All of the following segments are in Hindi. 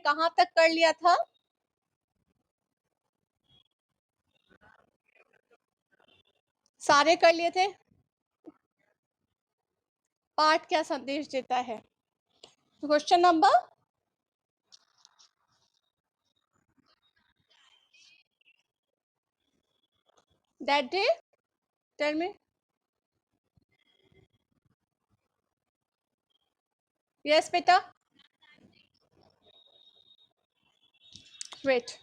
कहां तक कर लिया था? सारे कर लिए थे। पाठ क्या संदेश देता है? Question number that day, tell me. Yes बेटा, wait.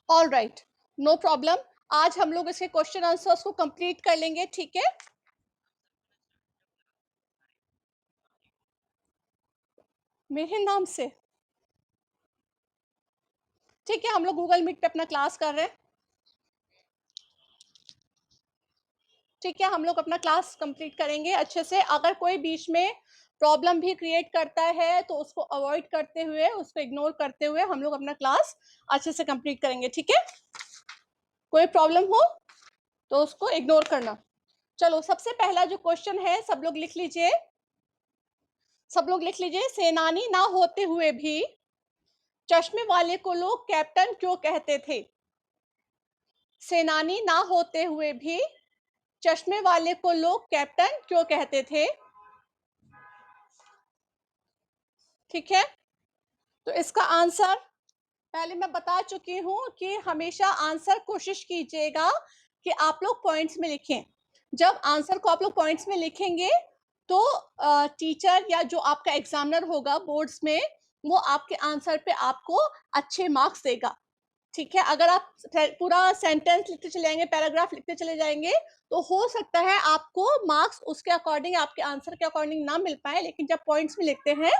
All right, no problem. आज हम लोग इसके क्वेश्चन आंसर्स को कंप्लीट कर लेंगे, ठीक है? मेरे नाम से? ठीक है, हम लोग गूगल मीट पे अपना क्लास कर रहे हैं। ठीक है, हम लोग अपना क्लास कंप्लीट करेंगे अच्छे से। अगर कोई बीच में प्रॉब्लम भी क्रिएट करता है तो उसको अवॉइड करते हुए, उसको इग्नोर करते हुए हम लोग अपना क्लास अच्छे से कंप्लीट करेंगे, ठीक है? कोई प्रॉब्लम हो तो उसको इग्नोर करना। चलो, सबसे पहला जो क्वेश्चन है, सब लोग लिख लीजिए, सब लोग लिख लीजिए। सेनानी ना होते हुए भी चश्मे वाले को लोग कैप्टन क्यों कहते थे? सेनानी ना होते हुए भी चश्मे वाले को लोग कैप्टन क्यों कहते थे? ठीक है, तो इसका आंसर पहले मैं बता चुकी हूं कि हमेशा आंसर कोशिश कीजिएगा कि आप लोग पॉइंट्स में लिखें। जब आंसर को आप लोग पॉइंट्स में लिखेंगे तो टीचर या जो आपका एग्जामिनर होगा बोर्ड्स में, वो आपके आंसर पे आपको अच्छे मार्क्स देगा। ठीक है, अगर आप पूरा सेंटेंस लिखते चले जाएंगे, पैराग्राफ लिखते चले जाएंगे, तो हो सकता है आपको मार्क्स उसके अकॉर्डिंग, आपके आंसर के अकॉर्डिंग ना मिल पाए, लेकिन जब पॉइंट्स में लिखते हैं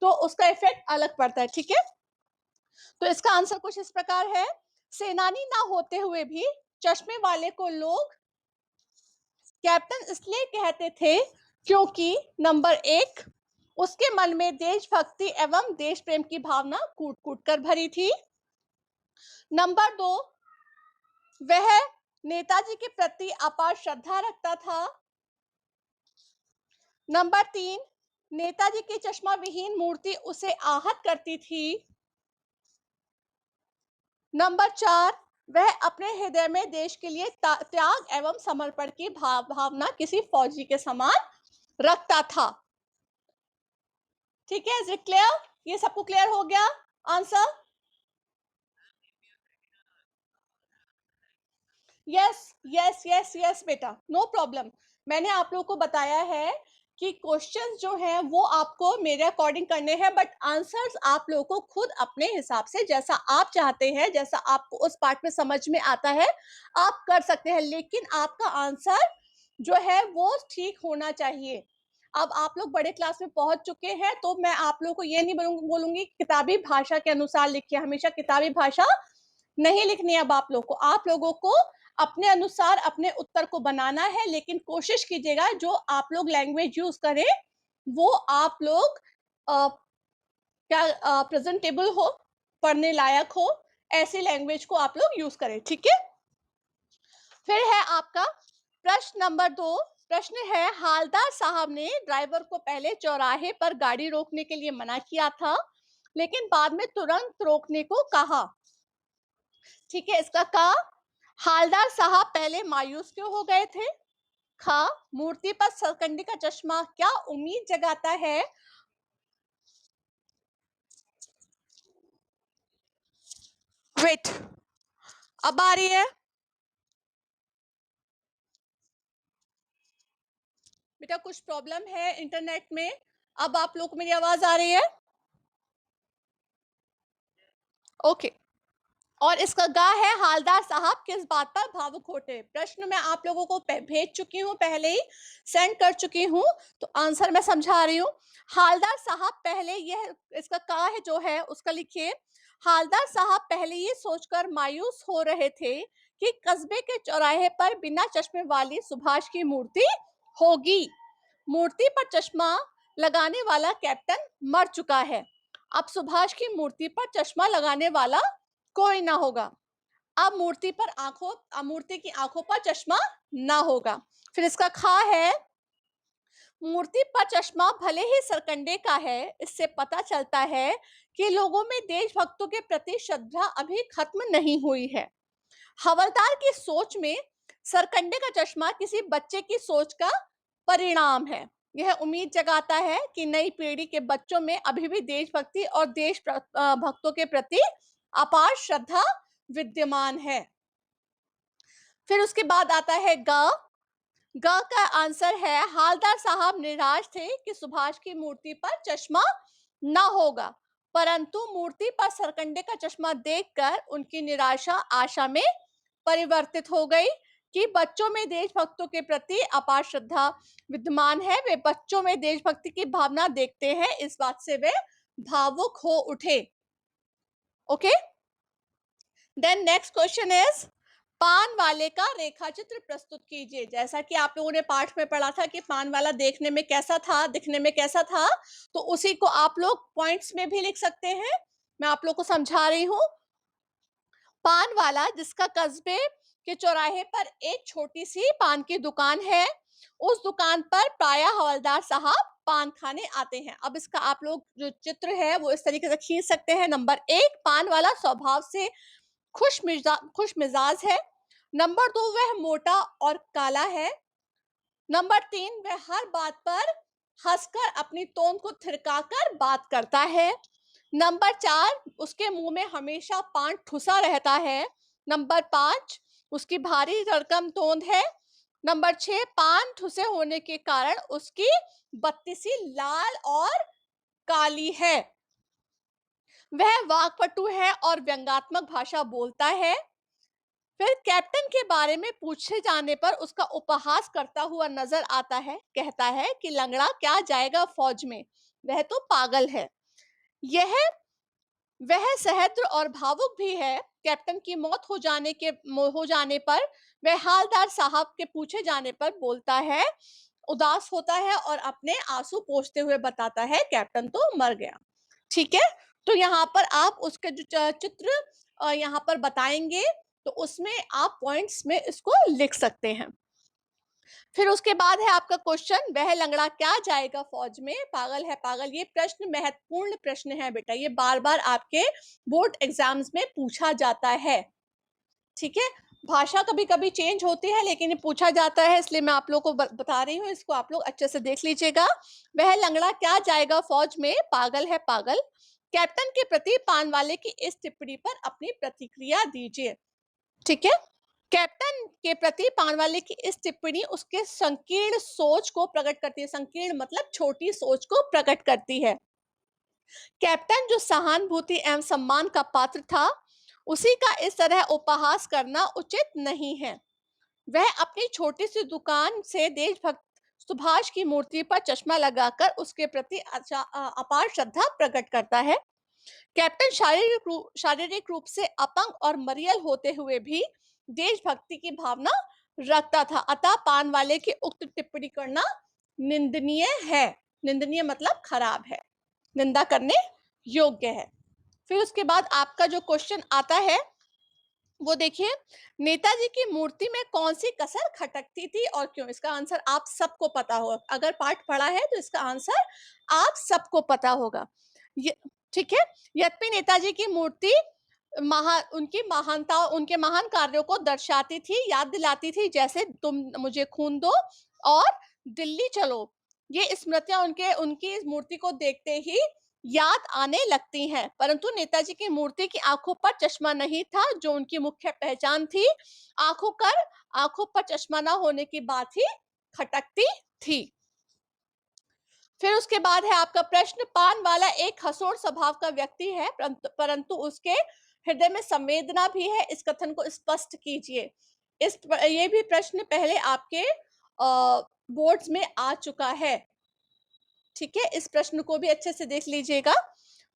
तो उसका इफेक्ट अलग पड़ता है। ठीक है, तो इसका आंसर कुछ इस प्रकार है। सेनानी ना होते हुए भी चश्मे वाले को लोग कैप्टन इसलिए कहते थे क्योंकि नंबर 1, उसके मन में देशभक्ति एवं देश प्रेम की भावना कूट कूट कर भरी थी। नंबर 2, वह नेताजी के प्रति अपार श्रद्धा रखता था। नंबर 3, नेताजी की चश्मा विहीन मूर्ति उसे आहत करती थी। नंबर 4, वह अपने हृदय में देश के लिए त्याग एवं समर्पण की भावना किसी फौजी के समान रखता था। ठीक है, इज इट क्लियर? ये सबको क्लियर हो गया answer? Yes yes yes yes बेटा, नो प्रॉब्लम। मैंने आप लोगों को बताया है कि क्वेश्चंस जो हैं वो आपको मेरे अकॉर्डिंग करने हैं, बट आंसर्स आप लोगों को खुद अपने हिसाब से, जैसा आप चाहते हैं, जैसा आपको उस पार्ट में समझ में आता है, आप कर सकते हैं, लेकिन आपका आंसर जो है वो ठीक होना चाहिए। अब आप लोग बड़े क्लास में पहुंच चुके हैं, तो मैं आप लोगों को ये नहीं बोलूंगी किताबी भाषा के अनुसार लिखिए, हमेशा किताबी भाषा नहीं लिखनी है। अब आप लोगों को, आप लोगों को अपने अनुसार अपने उत्तर को बनाना है, लेकिन कोशिश कीजिएगा जो आप लोग लैंग्वेज यूज करें वो आप लोग क्या प्रेजेंटेबल हो, पढ़ने लायक हो, ऐसी लैंग्वेज को आप लोग यूज करें। ठीक है, फिर है आपका प्रश्न नंबर 2। प्रश्न है, हालदार साहब ने ड्राइवर को पहले चौराहे पर गाड़ी रोकने के लिए मना किया था, लेकिन बाद में तुरंत रोकने को कहा। ठीक है, इसका का हालदार साहब पहले मायूस क्यों हो गए थे? खा, मूर्ति पर सरकंडी का चश्मा क्या उम्मीद जगाता है? वेट, अब आ रही है बेटा? कुछ प्रॉब्लम है इंटरनेट में? अब आप लोग को मेरी आवाज आ रही है? ओके। और इसका गा है, हालदार साहब किस बात पर भावुक होते? प्रश्न मैं आप लोगों को भेज चुकी हूँ, पहले ही सेंड कर चुकी हूँ, तो आंसर मैं समझा रही हूँ। हालदार साहब पहले, यह इसका का है जो है उसका लिखिए। हालदार साहब पहले ये सोचकर मायूस हो रहे थे कि कस्बे के चौराहे पर बिना चश्मे वाली सुभाष की मूर्ति होगी। मूर्ति पर चश्मा लगाने वाला कैप्टन मर चुका है, अब सुभाष की मूर्ति पर चश्मा लगाने वाला कोई ना होगा। अब मूर्ति की आंखों पर चश्मा ना होगा। फिर इसका खा है, मूर्ति पर चश्मा भले ही सरकंडे का है, इससे पता चलता है कि लोगों में देशभक्तों के प्रति श्रद्धा अभी खत्म नहीं हुई है। हवलदार की सोच में सरकंडे का चश्मा किसी बच्चे की सोच का परिणाम है। यह उम्मीद जगाता है कि नई पीढ़ी के बच्चों में अभी भी देशभक्ति और भक्तों के प्रति अपार श्रद्धा विद्यमान है। फिर उसके बाद आता है ग। ग का आंसर है, हालदार साहब निराश थे कि सुभाष की मूर्ति पर चश्मा न होगा, परंतु मूर्ति पर सरकंडे का चश्मा देखकर उनकी निराशा आशा में परिवर्तित हो गई कि बच्चों में देशभक्तों के प्रति अपार श्रद्धा विद्यमान है। वे बच्चों में देशभक्ति की भावना देखते हैं, इस बात से वे भावुक हो उठे। Okay, then next question is, पान वाले का रेखा चित्र प्रस्तुत कीजिए। जैसा कि आप लोगों ने पाठ में पढ़ा था कि पान वाला देखने में कैसा था, दिखने में कैसा था, तो उसी को आप लोग पॉइंट्स में भी लिख सकते हैं। मैं आप लोग को समझा रही हूँ। पान वाला जिसका कस्बे के चौराहे पर एक छोटी सी पान की दुकान है, उस दुकान पर प्रायः हवलदार साहब पान खाने आते हैं। अब इसका आप लोग जो चित्र है वो इस तरीके से खींच सकते हैं। नंबर 1, पान वाला स्वभाव से खुश मिजाज है। नंबर 2, वह मोटा और काला है। नंबर 3, वह हर बात पर हंसकर अपनी तोंद को थिरकाकर बात करता है। नंबर 4, उसके मुंह में हमेशा पान ठुसा रहता है। नंबर 5, उसकी भारी भरकम तोंद है। नंबर 6, पान ठुसे होने के कारण उसकी बत्ती सी लाल और काली है। वह वाक्पटु है और व्यंग्यात्मक भाषा बोलता है। फिर कैप्टन के बारे में पूछे जाने पर उसका उपहास करता हुआ नजर आता है। कहता है कि लंगड़ा क्या जाएगा फौज में, वह तो पागल है। वह सहृदय और भावुक भी है। कैप्टन की मौत हो जाने पर वह हालदार साहब के पूछे जाने पर बोलता है, उदास होता है और अपने आंसू पोंछते हुए बताता है, कैप्टन तो मर गया। ठीक है, तो यहाँ पर आप उसके जो चित्र यहाँ पर बताएंगे, तो उसमें आप पॉइंट्स में इसको लिख सकते हैं। फिर उसके बाद है आपका क्वेश्चन, वह लंगड़ा क्या जाएगा फौज में, पागल है पागल। ये प्रश्न महत्वपूर्ण प्रश्न है बेटा, ये बार बार आपके बोर्ड एग्जाम्स में पूछा जाता है। ठीक है, भाषा कभी कभी चेंज होती है लेकिन ये पूछा जाता है, इसलिए मैं आप लोग को बता रही हूँ, इसको आप लोग अच्छे से देख लीजिएगा। वह लंगड़ा क्या जाएगा फौज में, पागल है पागल। कैप्टन के प्रति पान वाले की इस टिप्पणी पर अपनी प्रतिक्रिया दीजिए। ठीक है, कैप्टन के प्रति पान वाले की इस टिप्पणी उसके संकीर्ण सोच को प्रकट करती है। संकीर्ण मतलब छोटी सोच को प्रकट करती है। कैप्टन जो सहानुभूति एवं सम्मान का पात्र था, उसी का इस तरह उपहास करना उचित नहीं है। वह अपनी छोटी सी दुकान से देशभक्त सुभाष की मूर्ति पर चश्मा लगाकर उसके प्रति अपार श्रद्धा प्रकट करता है। कैप्टन शारीरिक रूप से अपंग और मरियल होते हुए भी देशभक्ति की भावना रखता था, अतः पान वाले की उक्त टिप्पणी करना निंदनीय है। निंदनीय मतलब खराब है, निंदा करने योग्य है। फिर उसके बाद आपका जो क्वेश्चन आता है वो देखिए, नेताजी की मूर्ति में कौन सी कसर खटकती थी और क्यों। इसका आंसर आप सबको पता होगा, अगर पाठ पढ़ा है तो इसका आंसर आप सबको पता होगा। ठीक है, यद्यपि नेताजी की मूर्ति उनकी महानता, उनके महान कार्यों को दर्शाती थी, याद दिलाती थी, जैसे तुम मुझे खून दो और दिल्ली चलो, ये स्मृतियां उनकी इस मूर्ति को देखते ही याद आने लगती हैं। परंतु नेताजी की मूर्ति की आंखों पर चश्मा नहीं था, जो उनकी मुख्य पहचान थी। आंखों पर चश्मा न होने की बात ही खटकती थी। फिर उसके बाद है आपका प्रश्न, पान वाला एक हंसोड़ स्वभाव का व्यक्ति है, परंतु उसके हृदय में संवेदना भी है, इस कथन को स्पष्ट कीजिए। ये भी प्रश्न पहले आपके बोर्ड्स में आ चुका है। ठीक है, इस प्रश्न को भी अच्छे से देख लीजिएगा।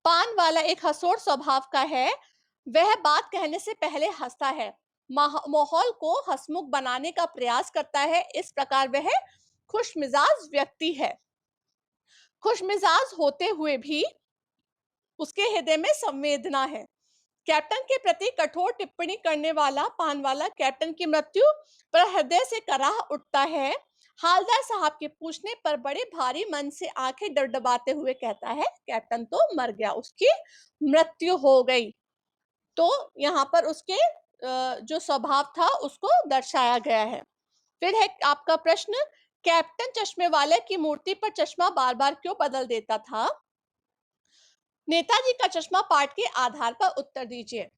पान वाला एक हंसोड़ स्वभाव का है, वह बात कहने से पहले हंसता है, माहौल को हंसमुख बनाने का प्रयास करता है, इस प्रकार वह खुशमिजाज व्यक्ति है। खुशमिजाज होते हुए भी उसके हृदय में संवेदना है। कैप्टन के प्रति कठोर टिप्पणी करने वाला पान वाला कैप्टन की मृत्यु पर हृदय से कराह उठता है। हालदार साहब के पूछने पर बड़े भारी मन से आंखें डबडबाते हुए कहता है, कैप्टन तो मर गया, उसकी मृत्यु हो गई। तो यहाँ पर उसके जो स्वभाव था उसको दर्शाया गया है। फिर है आपका प्रश्न, कैप्टन चश्मे वाले की मूर्ति पर चश्मा बार बार क्यों बदल देता था? नेताजी का चश्मा पाठ के आधार पर उत्तर दीजिए।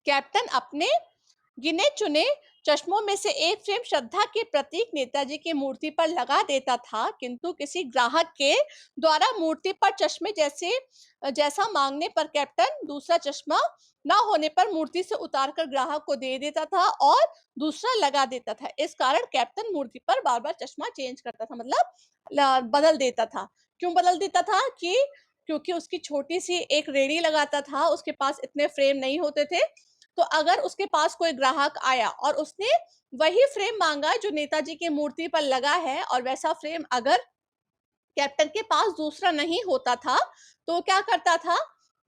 कैप्टन अपने गिने चुने चश्मों में से एक फ्रेम श्रद्धा के प्रतीक नेताजी की मूर्ति पर लगा देता था, किंतु किसी ग्राहक के द्वारा मूर्ति पर चश्मे जैसा मांगने पर कैप्टन दूसरा चश्मा न होने पर मूर्ति से उतारकर ग्राहक को दे देता था और दूसरा लगा देता था। इस कारण कैप्टन मूर्ति पर बार बार चश्मा चेंज करता था, मतलब बदल देता था। क्यों बदल देता था? क्योंकि उसकी छोटी सी एक रेडी लगाता था, उसके पास इतने फ्रेम नहीं होते थे। तो अगर उसके पास कोई ग्राहक आया और उसने वही फ्रेम मांगा जो नेताजी की मूर्ति पर लगा है, और वैसा फ्रेम अगर कैप्टन के पास दूसरा नहीं होता था, तो क्या करता था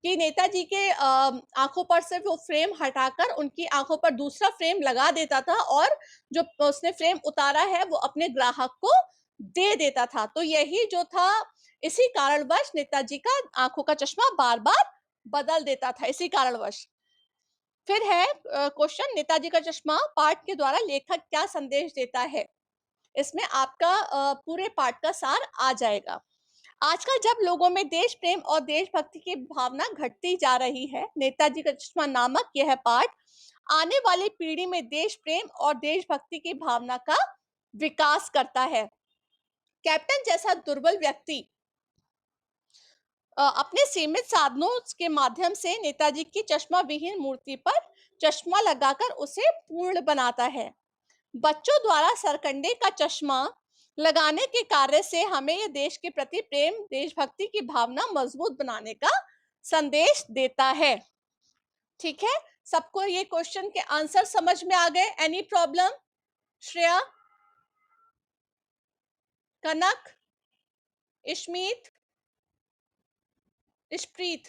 कि नेताजी के आंखों पर से वो फ्रेम हटाकर उनकी आंखों पर दूसरा फ्रेम लगा देता था और जो उसने फ्रेम उतारा है वो अपने ग्राहक को दे देता था। तो यही जो था, इसी कारणवश नेताजी का आंखों का चश्मा बार बार बदल देता था, इसी कारणवश। फिर है क्वेश्चन, नेताजी का चश्मा पाठ के द्वारा लेखक क्या संदेश देता है? इसमें आपका पूरे पाठ का सार आ जाएगा। आजकल जब लोगों में देश प्रेम और देशभक्ति की भावना घटती जा रही है, नेताजी का चश्मा नामक यह पाठ आने वाली पीढ़ी में देश प्रेम और देशभक्ति की भावना का विकास करता है। कैप्टन जैसा दुर्बल व्यक्ति अपने सीमित साधनों के माध्यम से नेताजी की चश्मा विहीन मूर्ति पर चश्मा लगाकर उसे पूर्ण बनाता है। बच्चों द्वारा सरकंडे का चश्मा लगाने के कार्य से हमें ये देश के प्रति प्रेम, देशभक्ति की भावना मजबूत बनाने का संदेश देता है। ठीक है, सबको ये क्वेश्चन के आंसर समझ में आ गए? Any problem? श्रेया, कनक, इश्मीत, इशप्रीत,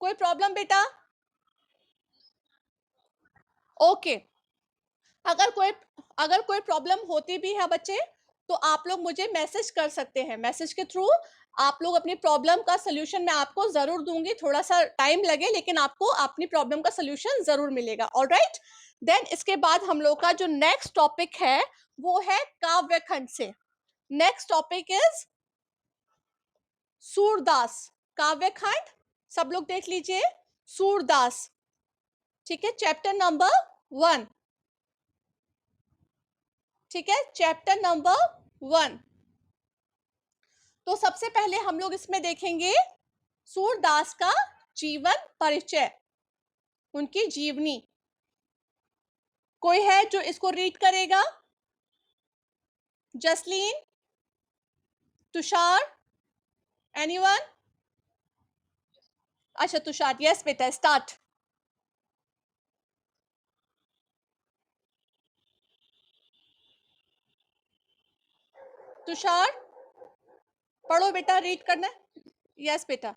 कोई प्रॉब्लम बेटा? ओके। अगर कोई प्रॉब्लम होती भी है बच्चे, तो आप लोग मुझे मैसेज कर सकते हैं। मैसेज के थ्रू आप लोग अपनी प्रॉब्लम का सोल्यूशन मैं आपको जरूर दूंगी। थोड़ा सा टाइम लगे, लेकिन आपको अपनी प्रॉब्लम का सोल्यूशन जरूर मिलेगा। ऑलराइट, देन इसके बाद हम लोग का जो नेक्स्ट टॉपिक है वो है काव्य खंड से। Next topic is Surdas. काव्य खंड सब लोग देख लीजिए, सूरदास। ठीक है, चैप्टर नंबर 1। ठीक है, चैप्टर नंबर 1। तो सबसे पहले हम लोग इसमें देखेंगे सूरदास का जीवन परिचय, उनकी जीवनी। कोई है जो इसको रीड करेगा? जसलीन, तुषार, एनीवन? अच्छा तुषार, यस बेटा, स्टार्ट। तुषार पढ़ो बेटा, रीड करना है। यस बेटा।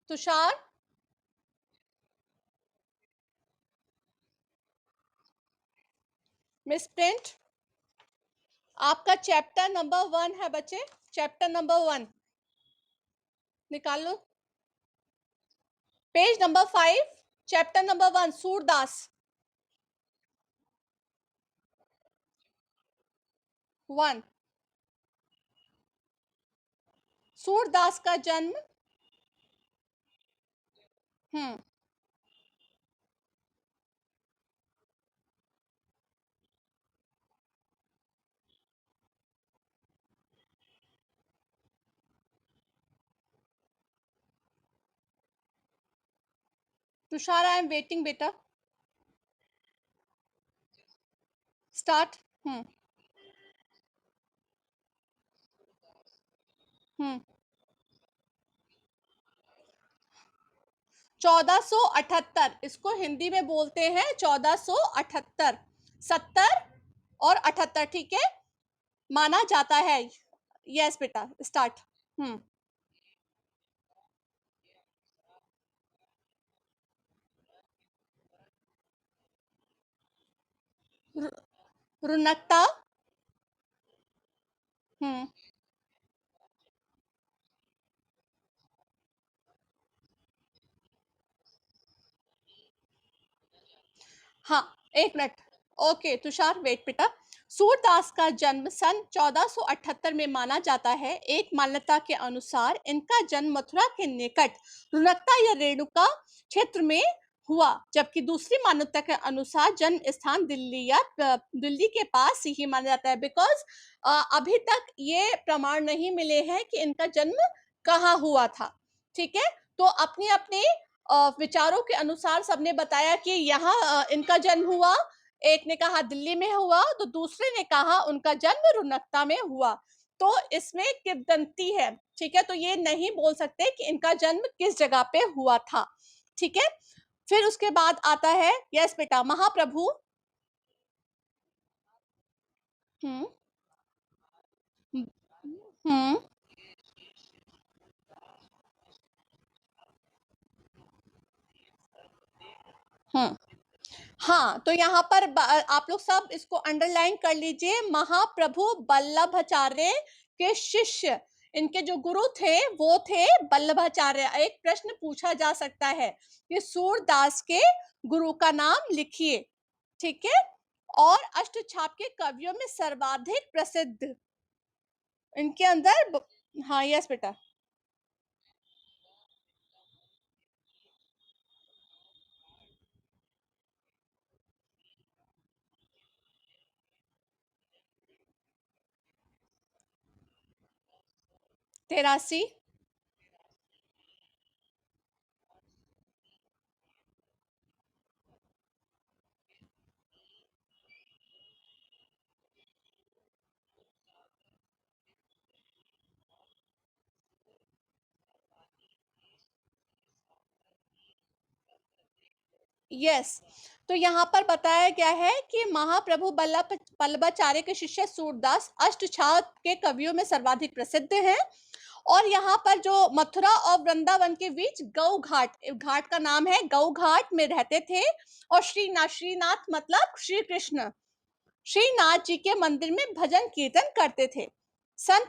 तुषार, मिस प्रिंट, आपका चैप्टर नंबर 1 है बच्चे, चैप्टर नंबर 1 निकाल लो। Page number 5, chapter number 1, Surdas 1। Surdas का जन्म hmm Tushar, I am waiting बेटा, स्टार्ट। हम्म हम्म 1478, इसको हिंदी में बोलते हैं 1478। 70 और 78, ठीक है। माना जाता है। यस बेटा, स्टार्ट। हम्म। रु- रुनकता। हम्म। हाँ, एक मिनट। ओके तुषार, वेट बेटा। सूरदास का जन्म सन 1478 में माना जाता है। एक मान्यता के अनुसार इनका जन्म मथुरा के निकट रुनकता या रेणुका क्षेत्र में हुआ, जबकि दूसरी मान्यता के अनुसार जन्म स्थान दिल्ली या दिल्ली के पास ही माना जाता है। बिकॉज अभी तक ये प्रमाण नहीं मिले हैं कि इनका जन्म कहाँ हुआ था। ठीक है, तो अपनी अपनी विचारों के अनुसार सबने बताया कि यहाँ इनका जन्म हुआ। एक ने कहा दिल्ली में हुआ, तो दूसरे ने कहा उनका जन्म रुनकता में हुआ। तो इसमें किंवदंती है। ठीक है, तो ये नहीं बोल सकते कि इनका जन्म किस जगह पे हुआ था। ठीक है, फिर उसके बाद आता है, यस बेटा, महाप्रभु। हम्म। हम्म। हम्म। हाँ, तो यहाँ पर आप लोग सब इसको अंडरलाइन कर लीजिए। महाप्रभु वल्लभाचार्य के शिष्य, इनके जो गुरु थे वो थे वल्लभाचार्य। एक प्रश्न पूछा जा सकता है कि सूरदास के गुरु का नाम लिखिए। ठीक है, और अष्टछाप के कवियों में सर्वाधिक प्रसिद्ध इनके अंदर हाँ यस बेटा। 83। यस, तो यहाँ पर बताया गया है कि महाप्रभु वल्लभाचार्य के शिष्य सूरदास अष्टछाप के कवियों में सर्वाधिक प्रसिद्ध हैं। और यहाँ पर जो मथुरा और वृंदावन के बीच गौ घाट, घाट का नाम है गौ घाट, में रहते थे। और श्रीनाथ, श्रीनाथ मतलब श्री कृष्ण, श्रीनाथ जी के मंदिर में भजन कीर्तन करते थे। सन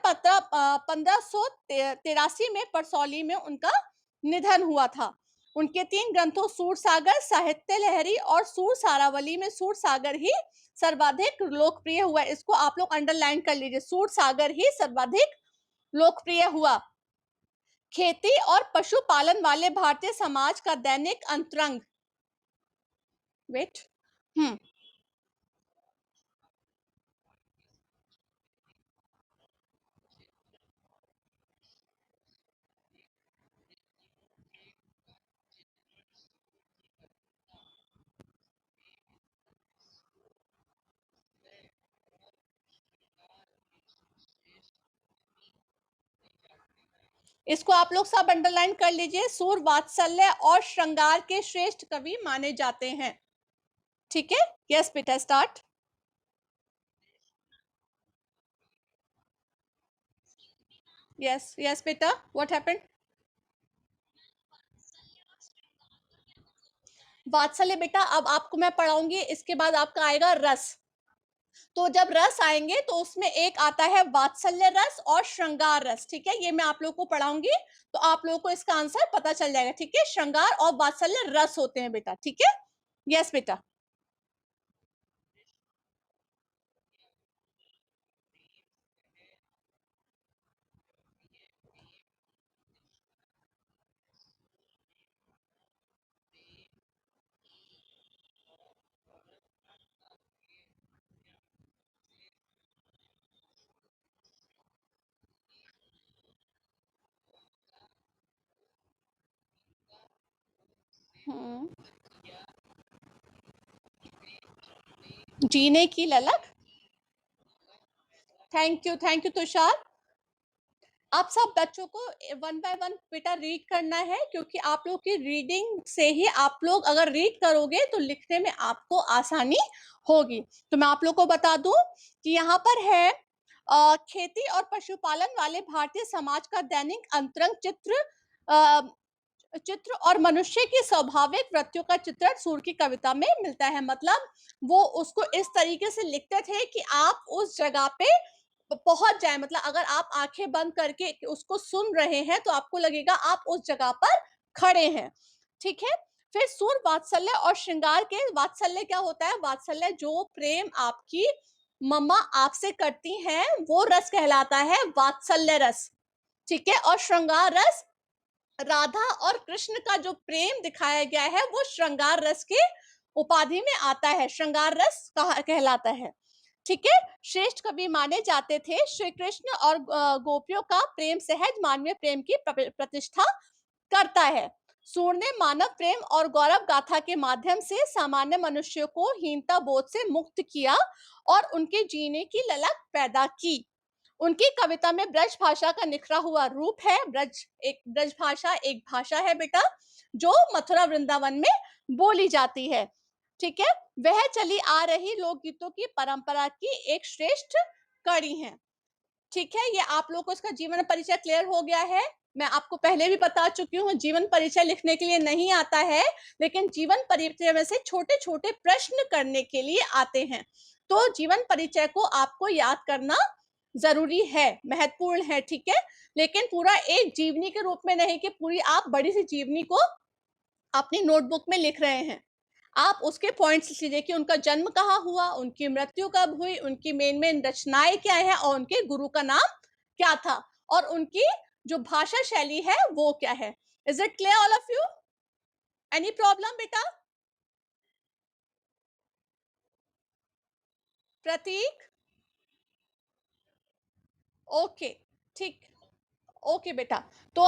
1583 में परसौली में उनका निधन हुआ था। उनके 3 ग्रंथों सूर सागर, साहित्य लहरी और सूर सारावली में सूर सागर ही सर्वाधिक लोकप्रिय हुआ। इसको आप लोग अंडरलाइन कर लीजिए, सूर सागर ही सर्वाधिक लोकप्रिय हुआ। खेती और पशुपालन वाले भारतीय समाज का दैनिक अंतरंग। वेट। हम्म। इसको आप लोग सब अंडरलाइन कर लीजिए। सूर वात्सल्य और श्रृंगार के श्रेष्ठ कवि माने जाते हैं। ठीक है, यस बेटा, स्टार्ट। यस यस बेटा, व्हाट हैपेंड? वात्सल्य बेटा अब आपको मैं पढ़ाऊंगी, इसके बाद आपका आएगा रस। तो जब रस आएंगे तो उसमें एक आता है वात्सल्य रस और श्रृंगार रस। ठीक है, ये मैं आप लोगों को पढ़ाऊंगी, तो आप लोगों को इसका आंसर पता चल जाएगा। ठीक है, श्रृंगार और वात्सल्य रस होते हैं बेटा। ठीक है, यस बेटा। जीने की ललक। Thank you Tushar. आप सब बच्चों को वन बाय वन बेटा रीड करना है, क्योंकि आप लोग की रीडिंग से ही आप लोग अगर रीड करोगे तो लिखने में आपको आसानी होगी। तो मैं आप लोग को बता दूं कि यहाँ पर है खेती और पशुपालन वाले भारतीय समाज का दैनिक अंतरंग अ, चित्र और मनुष्य की स्वाभाविक वृत्तियों का चित्रण सूर की कविता में मिलता है। मतलब वो उसको इस तरीके से लिखते थे कि आप उस जगह पे पहुंच जाए, मतलब अगर आप आंखें बंद करके उसको सुन रहे हैं तो आपको लगेगा आप उस जगह पर खड़े हैं। ठीक है। फिर सूर वात्सल्य और श्रृंगार के, वात्सल्य क्या होता है? वात्सल्य जो प्रेम आपकी मम्मा आपसे करती हैं वो रस कहलाता है वात्सल्य रस। ठीक है। और श्रृंगार रस, राधा और कृष्ण का जो प्रेम दिखाया गया है वो श्रृंगार रस के उपाधि में आता है, श्रृंगार रस कहलाता है। ठीक है। श्रेष्ठ कवि माने जाते थे। श्री कृष्ण और गोपियों का प्रेम सहज मानवीय प्रेम की प्रतिष्ठा करता है। सूर ने मानव प्रेम और गौरव गाथा के माध्यम से सामान्य मनुष्यों को हीनता बोध से मुक्त किया और उनके जीने की ललक पैदा की। उनकी कविता में ब्रज भाषा का निखरा हुआ रूप है। ब्रज भाषा एक भाषा है बेटा जो मथुरा वृंदावन में बोली जाती है। ठीक है। वह चली आ रही लोकगीतों की परंपरा की एक श्रेष्ठ कड़ी है। ठीक है। ये आप लोगों को इसका जीवन परिचय क्लियर हो गया है। मैं आपको पहले भी बता चुकी हूँ, जीवन परिचय लिखने के लिए नहीं आता है, लेकिन जीवन परिचय में से छोटे छोटे प्रश्न करने के लिए आते हैं। तो जीवन परिचय को आपको याद करना जरूरी है, महत्वपूर्ण है। ठीक है। लेकिन पूरा एक जीवनी के रूप में नहीं कि पूरी आप बड़ी सी जीवनी को अपनी नोटबुक में लिख रहे हैं। आप उसके पॉइंट्स लीजिए कि उनका जन्म कहाँ हुआ, उनकी मृत्यु कब हुई, उनकी मेन मेन रचनाएं क्या है और उनके गुरु का नाम क्या था और उनकी जो भाषा शैली है वो क्या है। Is it clear all of you? Any problem बेटा? प्रतीक? ओके। ठीक। ओके बेटा। तो